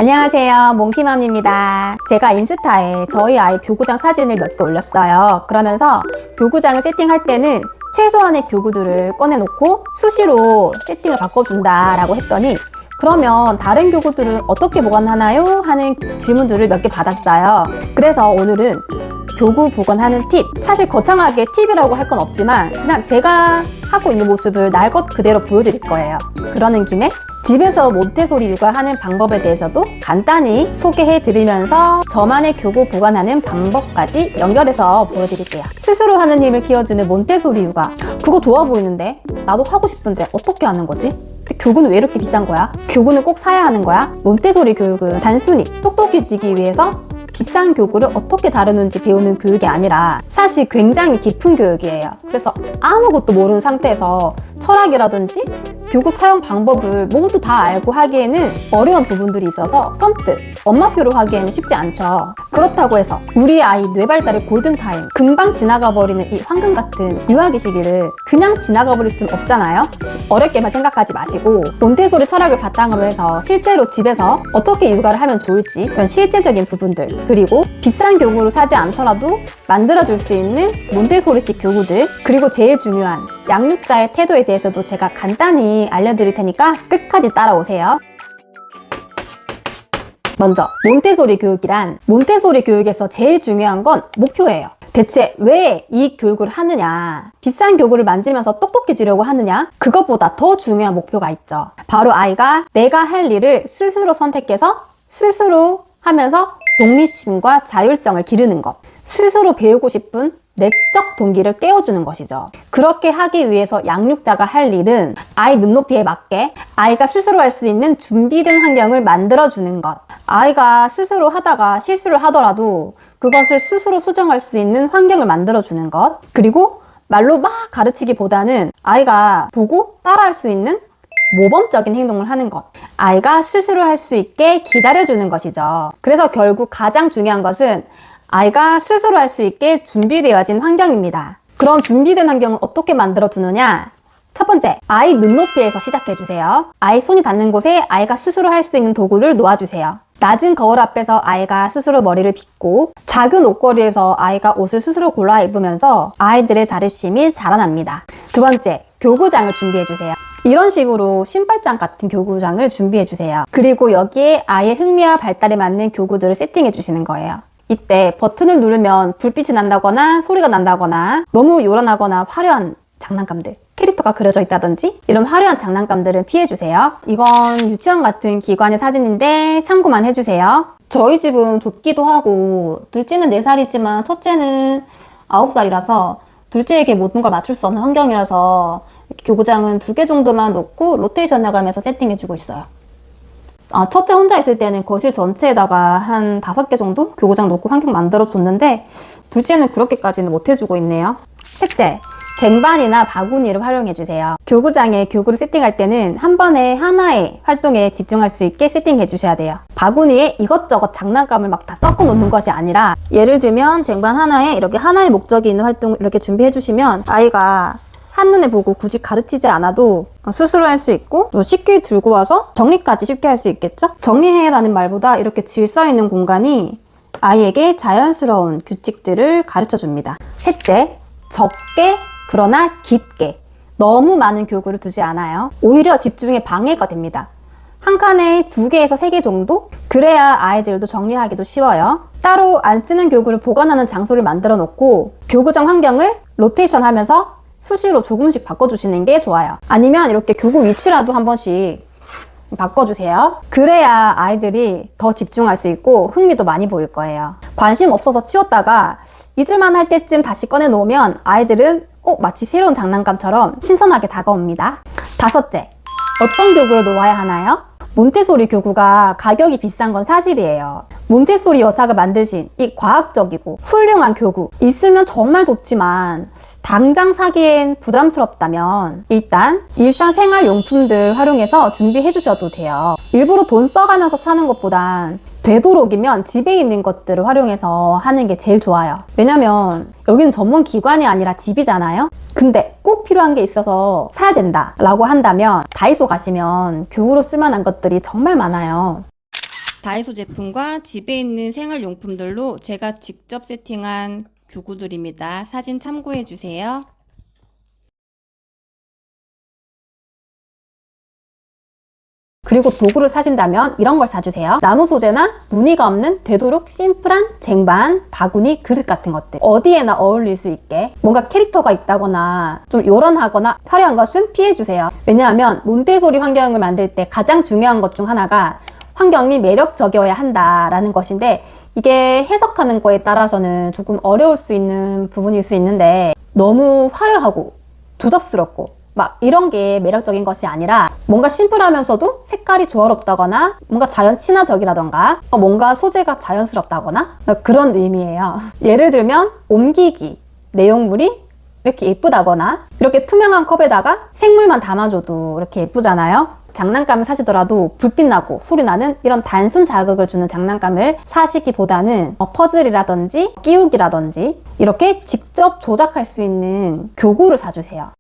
안녕하세요, 몽키맘입니다. 제가 인스타에 저희 아이 교구장 사진을 몇 개 올렸어요. 그러면서 교구장을 세팅할 때는 최소한의 교구들을 꺼내놓고 수시로 세팅을 바꿔준다 라고 했더니, 그러면 다른 교구들은 어떻게 보관하나요? 하는 질문들을 몇 개 받았어요. 그래서 오늘은 교구 보관하는 팁, 사실 거창하게 팁이라고 할 건 없지만 그냥 제가 하고 있는 모습을 날 것 그대로 보여드릴 거예요. 그러는 김에 집에서 몬테소리 육아하는 방법에 대해서도 간단히 소개해 드리면서 저만의 교구 보관하는 방법까지 연결해서 보여드릴게요. 스스로 하는 힘을 키워주는 몬테소리 육아, 그거 좋아 보이는데 나도 하고 싶은데 어떻게 하는 거지? 교구는 왜 이렇게 비싼 거야? 교구는 꼭 사야 하는 거야? 몬테소리 교육은 단순히 똑똑해지기 위해서 비싼 교구를 어떻게 다루는지 배우는 교육이 아니라 사실 굉장히 깊은 교육이에요. 그래서 아무것도 모르는 상태에서 철학이라든지 교구 사용 방법을 모두 다 알고 하기에는 어려운 부분들이 있어서 선뜻 엄마표로 하기에는 쉽지 않죠. 그렇다고 해서 우리 아이 뇌발달의 골든타임, 금방 지나가 버리는 이 황금 같은 유아기 시기를 그냥 지나가 버릴 순 없잖아요. 어렵게만 생각하지 마시고 몬테소리 철학을 바탕으로 해서 실제로 집에서 어떻게 육아를 하면 좋을지 그런 실제적인 부분들, 그리고 비싼 교구를 사지 않더라도 만들어줄 수 있는 몬테소리식 교구들, 그리고 제일 중요한 양육자의 태도에 대해서도 제가 간단히 알려드릴 테니까 끝까지 따라오세요. 먼저 몬테소리 교육이란, 몬테소리 교육에서 제일 중요한 건 목표예요. 대체 왜 이 교육을 하느냐, 비싼 교구를 만지면서 똑똑해지려고 하느냐, 그것보다 더 중요한 목표가 있죠. 바로 아이가 내가 할 일을 스스로 선택해서 스스로 하면서 독립심과 자율성을 기르는 것, 스스로 배우고 싶은 내적 동기를 깨워주는 것이죠. 그렇게 하기 위해서 양육자가 할 일은 아이 눈높이에 맞게 아이가 스스로 할 수 있는 준비된 환경을 만들어주는 것, 아이가 스스로 하다가 실수를 하더라도 그것을 스스로 수정할 수 있는 환경을 만들어주는 것, 그리고 말로 막 가르치기보다는 아이가 보고 따라할 수 있는 모범적인 행동을 하는 것, 아이가 스스로 할 수 있게 기다려주는 것이죠. 그래서 결국 가장 중요한 것은 아이가 스스로 할 수 있게 준비되어진 환경입니다. 그럼 준비된 환경은 어떻게 만들어두느냐? 첫 번째, 아이 눈높이에서 시작해주세요. 아이 손이 닿는 곳에 아이가 스스로 할 수 있는 도구를 놓아주세요. 낮은 거울 앞에서 아이가 스스로 머리를 빗고, 작은 옷걸이에서 아이가 옷을 스스로 골라 입으면서 아이들의 자립심이 자라납니다. 두 번째, 교구장을 준비해주세요. 이런 식으로 신발장 같은 교구장을 준비해주세요. 그리고 여기에 아이의 흥미와 발달에 맞는 교구들을 세팅해주시는 거예요. 이때 버튼을 누르면 불빛이 난다거나 소리가 난다거나 너무 요란하거나 화려한 장난감들, 캐릭터가 그려져 있다든지 이런 화려한 장난감들은 피해주세요. 이건 유치원 같은 기관의 사진인데 참고만 해주세요. 저희 집은 좁기도 하고 둘째는 4살이지만 첫째는 9살이라서 둘째에게 모든 걸 맞출 수 없는 환경이라서 교구장은 2개 정도만 놓고 로테이션 나가면서 세팅해주고 있어요. 첫째 혼자 있을 때는 거실 전체에다가 한 5개 정도 교구장 놓고 환경 만들어줬는데 둘째는 그렇게까지는 못해주고 있네요. 셋째, 쟁반이나 바구니를 활용해주세요. 교구장에 교구를 세팅할 때는 한 번에 하나의 활동에 집중할 수 있게 세팅해주셔야 돼요. 바구니에 이것저것 장난감을 막 다 섞어 놓는 것이 아니라, 예를 들면 쟁반 하나에 이렇게 하나의 목적이 있는 활동을 이렇게 준비해주시면 아이가 한눈에 보고 굳이 가르치지 않아도 스스로 할 수 있고 쉽게 들고 와서 정리까지 쉽게 할 수 있겠죠? 정리해라는 말보다 이렇게 질서 있는 공간이 아이에게 자연스러운 규칙들을 가르쳐 줍니다. 셋째, 적게 그러나 깊게, 너무 많은 교구를 두지 않아요. 오히려 집중에 방해가 됩니다. 한 칸에 2개에서 3개 정도? 그래야 아이들도 정리하기도 쉬워요. 따로 안 쓰는 교구를 보관하는 장소를 만들어 놓고 교구장 환경을 로테이션 하면서 수시로 조금씩 바꿔주시는 게 좋아요. 아니면 이렇게 교구 위치라도 한 번씩 바꿔주세요. 그래야 아이들이 더 집중할 수 있고 흥미도 많이 보일 거예요. 관심 없어서 치웠다가 잊을만 할 때쯤 다시 꺼내 놓으면 아이들은 마치 새로운 장난감처럼 신선하게 다가옵니다. 다섯째, 어떤 교구를 놓아야 하나요? 몬테소리 교구가 가격이 비싼 건 사실이에요. 몬테소리 여사가 만드신 이 과학적이고 훌륭한 교구 있으면 정말 좋지만 당장 사기엔 부담스럽다면 일단 일상생활용품들 활용해서 준비해 주셔도 돼요. 일부러 돈 써가면서 사는 것보단 되도록이면 집에 있는 것들을 활용해서 하는 게 제일 좋아요. 왜냐면 여기는 전문 기관이 아니라 집이잖아요. 근데 꼭 필요한 게 있어서 사야 된다 라고 한다면 다이소 가시면 교구로 쓸만한 것들이 정말 많아요. 다이소 제품과 집에 있는 생활용품들로 제가 직접 세팅한 교구들입니다. 사진 참고해 주세요. 그리고 도구를 사신다면 이런 걸 사주세요. 나무 소재나 무늬가 없는 되도록 심플한 쟁반, 바구니, 그릇 같은 것들. 어디에나 어울릴 수 있게 뭔가 캐릭터가 있다거나 좀 요란하거나 화려한 것은 피해주세요. 왜냐하면 몬테소리 환경을 만들 때 가장 중요한 것 중 하나가 환경이 매력적이어야 한다라는 것인데, 이게 해석하는 거에 따라서는 조금 어려울 수 있는 부분일 수 있는데, 너무 화려하고 조잡스럽고 막 이런 게 매력적인 것이 아니라 뭔가 심플하면서도 색깔이 조화롭다거나 뭔가 자연 친화적이라던가 뭔가 소재가 자연스럽다거나 그런 의미예요. 예를 들면 옮기기, 내용물이 이렇게 예쁘다거나 이렇게 투명한 컵에다가 생물만 담아줘도 이렇게 예쁘잖아요. 장난감을 사시더라도 불빛 나고 소리 나는 이런 단순 자극을 주는 장난감을 사시기보다는 퍼즐이라든지 끼우기라든지 이렇게 직접 조작할 수 있는 교구를 사주세요.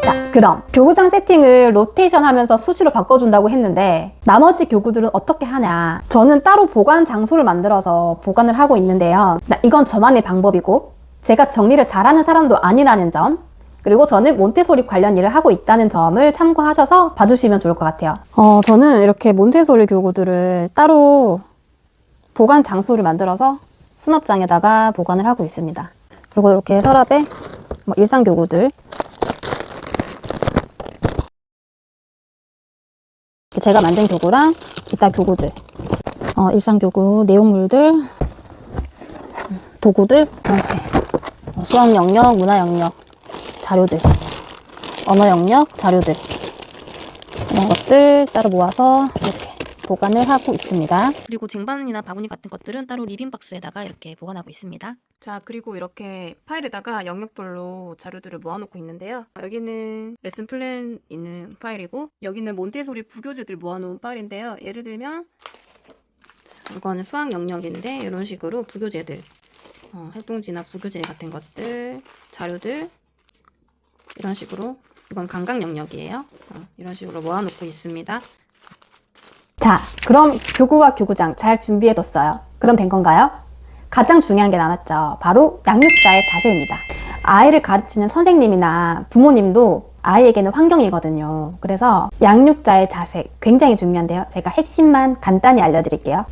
자, 그럼 교구장 세팅을 로테이션 하면서 수시로 바꿔준다고 했는데 나머지 교구들은 어떻게 하냐? 저는 따로 보관 장소를 만들어서 보관을 하고 있는데요. 이건 저만의 방법이고 제가 정리를 잘하는 사람도 아니라는 점, 그리고 저는 몬테소리 관련 일을 하고 있다는 점을 참고하셔서 봐주시면 좋을 것 같아요. 저는 이렇게 몬테소리 교구들을 따로 보관 장소를 만들어서 수납장에다가 보관을 하고 있습니다. 그리고 이렇게 서랍에 일상 교구들, 제가 만든 교구랑 기타 교구들, 일상 교구, 내용물들, 도구들, 이렇게 수학 영역, 문화 영역, 자료들, 언어 영역, 자료들, 이런 것들 따로 모아서 이렇게 보관을 하고 있습니다. 그리고 쟁반이나 바구니 같은 것들은 따로 리빙 박스에다가 이렇게 보관하고 있습니다. 자, 그리고 이렇게 파일에다가 영역별로 자료들을 모아놓고 있는데요. 여기는 레슨 플랜 있는 파일이고, 여기는 몬테소리 부교재들 모아놓은 파일인데요. 예를 들면 이거는 수학 영역인데 이런 식으로 부교재들, 활동지나 부교재 같은 것들, 자료들 이런 식으로, 이건 감각 영역이에요. 이런 식으로 모아놓고 있습니다. 자, 그럼 교구와 교구장 잘 준비해뒀어요. 그럼 된 건가요? 가장 중요한 게 남았죠. 바로 양육자의 자세입니다. 아이를 가르치는 선생님이나 부모님도 아이에게는 환경이거든요. 그래서 양육자의 자세 굉장히 중요한데요. 제가 핵심만 간단히 알려드릴게요.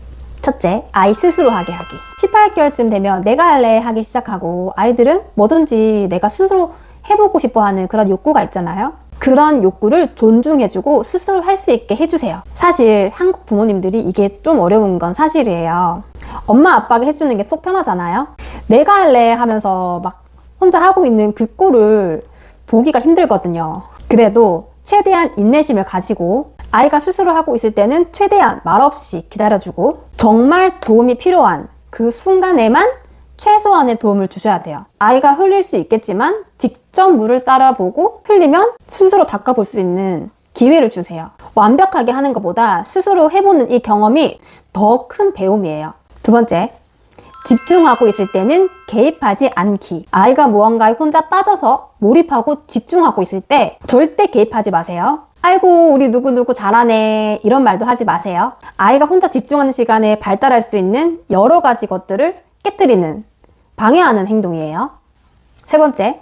첫째, 아이 스스로 하게 하기. 18개월쯤 되면 내가 할래 하기 시작하고, 아이들은 뭐든지 내가 스스로 해보고 싶어 하는 그런 욕구가 있잖아요. 그런 욕구를 존중해주고 스스로 할 수 있게 해주세요. 사실 한국 부모님들이 이게 좀 어려운 건 사실이에요. 엄마 아빠가 해주는 게 속 편하잖아요. 내가 할래 하면서 막 혼자 하고 있는 그 꼴을 보기가 힘들거든요. 그래도 최대한 인내심을 가지고 아이가 스스로 하고 있을 때는 최대한 말없이 기다려주고, 정말 도움이 필요한 그 순간에만 최소한의 도움을 주셔야 돼요. 아이가 흘릴 수 있겠지만 직접 물을 따라보고 흘리면 스스로 닦아볼 수 있는 기회를 주세요. 완벽하게 하는 것보다 스스로 해보는 이 경험이 더 큰 배움이에요. 두 번째, 집중하고 있을 때는 개입하지 않기. 아이가 무언가에 혼자 빠져서 몰입하고 집중하고 있을 때 절대 개입하지 마세요. 아이고 우리 누구누구 잘하네 이런 말도 하지 마세요. 아이가 혼자 집중하는 시간에 발달할 수 있는 여러 가지 것들을 깨뜨리는, 방해하는 행동이에요. 세 번째,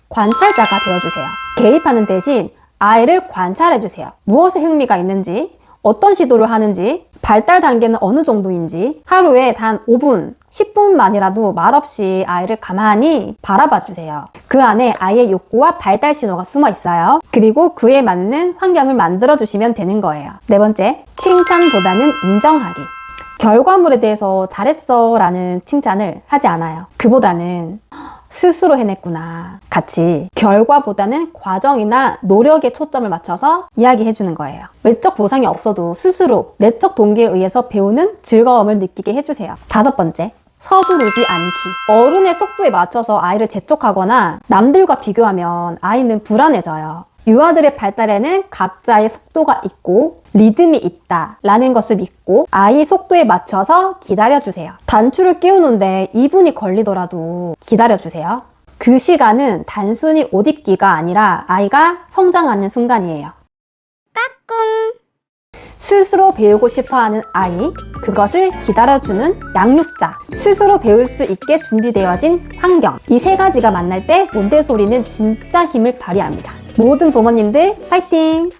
관찰자가 되어주세요. 개입하는 대신 아이를 관찰해주세요. 무엇에 흥미가 있는지, 어떤 시도를 하는지, 발달 단계는 어느 정도인지, 하루에 단 5분, 10분만이라도 말없이 아이를 가만히 바라봐 주세요. 그 안에 아이의 욕구와 발달 신호가 숨어 있어요. 그리고 그에 맞는 환경을 만들어 주시면 되는 거예요. 네 번째, 칭찬보다는 인정하기. 결과물에 대해서 잘했어 라는 칭찬을 하지 않아요. 그보다는 스스로 해냈구나, 같이 결과보다는 과정이나 노력에 초점을 맞춰서 이야기해 주는 거예요. 외적 보상이 없어도 스스로 내적 동기에 의해서 배우는 즐거움을 느끼게 해주세요. 다섯 번째, 서두르지 않기. 어른의 속도에 맞춰서 아이를 재촉하거나 남들과 비교하면 아이는 불안해져요. 유아들의 발달에는 각자의 속도가 있고 리듬이 있다라는 것을 믿고 아이 속도에 맞춰서 기다려주세요. 단추를 끼우는데 2분이 걸리더라도 기다려주세요. 그 시간은 단순히 옷 입기가 아니라 아이가 성장하는 순간이에요. 까꿍! 스스로 배우고 싶어하는 아이, 그것을 기다려주는 양육자, 스스로 배울 수 있게 준비되어진 환경. 이 세 가지가 만날 때 몬테소리는 진짜 힘을 발휘합니다. 모든 부모님들 파이팅!